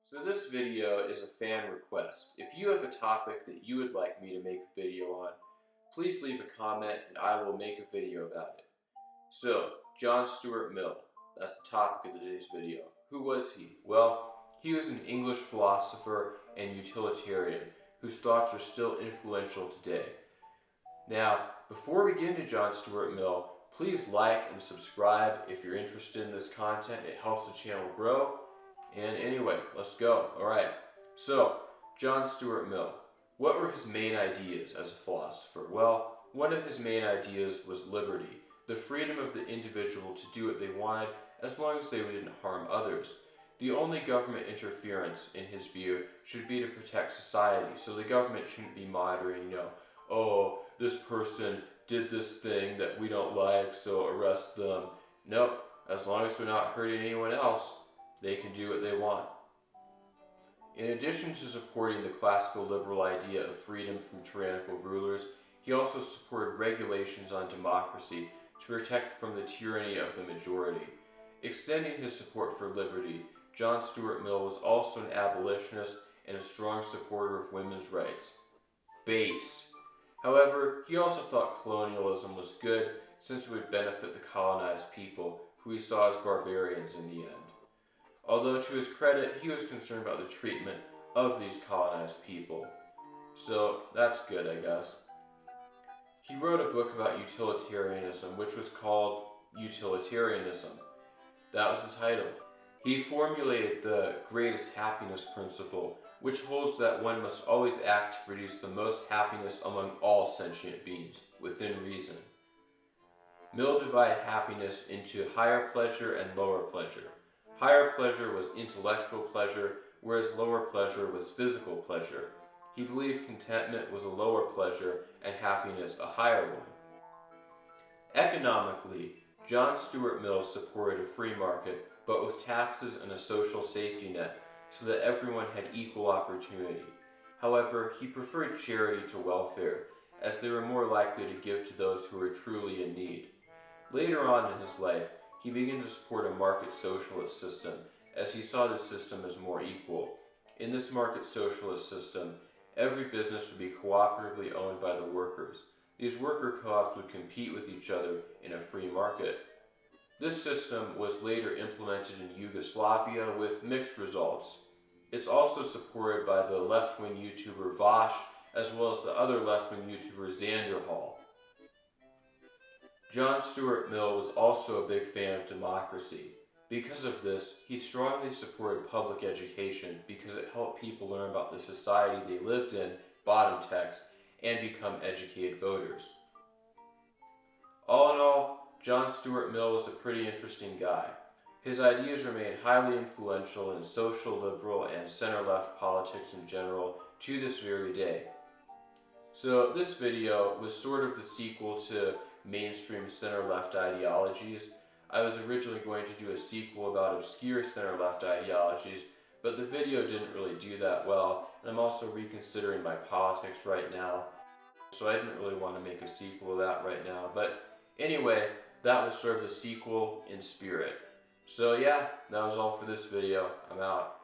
So this video is a fan request. If you have a topic that you would like me to make a video on, please leave a comment and I will make a video about it. So, John Stuart Mill, that's the topic of today's video. Who was he? Well, he was an English philosopher and utilitarian whose thoughts are still influential today. Now, before we get into John Stuart Mill, please like and subscribe if you're interested in this content. It helps the channel grow. And anyway, let's go. Alright, so John Stuart Mill. What were his main ideas as a philosopher? Well, one of his main ideas was liberty, the freedom of the individual to do what they wanted as long as they didn't harm others. The only government interference, in his view, should be to protect society, so the government shouldn't be monitoring, oh, this person did this thing that we don't like, so arrest them. Nope, as long as they're not hurting anyone else, they can do what they want. In addition to supporting the classical liberal idea of freedom from tyrannical rulers, he also supported regulations on democracy to protect from the tyranny of the majority. Extending his support for liberty, John Stuart Mill was also an abolitionist and a strong supporter of women's rights. Based. However, he also thought colonialism was good since it would benefit the colonized people, who he saw as barbarians in the end. Although to his credit, he was concerned about the treatment of these colonized people. So that's good, I guess. He wrote a book about utilitarianism, which was called Utilitarianism. That was the title. He formulated the greatest happiness principle, which holds that one must always act to produce the most happiness among all sentient beings, within reason. Mill divided happiness into higher pleasure and lower pleasure. Higher pleasure was intellectual pleasure, whereas lower pleasure was physical pleasure. He believed contentment was a lower pleasure and happiness a higher one. Economically, John Stuart Mill supported a free market, but with taxes and a social safety net, so that everyone had equal opportunity. However, he preferred charity to welfare, as they were more likely to give to those who were truly in need. Later on in his life, he began to support a market socialist system, as he saw the system as more equal. In this market socialist system, every business would be cooperatively owned by the workers. These worker co-ops would compete with each other in a free market. This system was later implemented in Yugoslavia with mixed results. It's also supported by the left-wing YouTuber Vaush, as well as the other left-wing YouTuber Xanderhal. John Stuart Mill was also a big fan of democracy. Because of this, he strongly supported public education because it helped people learn about the society they lived in, bottom text, and become educated voters. All in all, John Stuart Mill was a pretty interesting guy. His ideas remain highly influential in social, liberal, and center-left politics in general to this very day. So this video was sort of the sequel to mainstream center-left ideologies. I was originally going to do a sequel about obscure center-left ideologies, but the video didn't really do that well, and I'm also reconsidering my politics right now, so I didn't really want to make a sequel of that right now. But anyway, that was sort of the sequel in spirit. So yeah, that was all for this video. I'm out.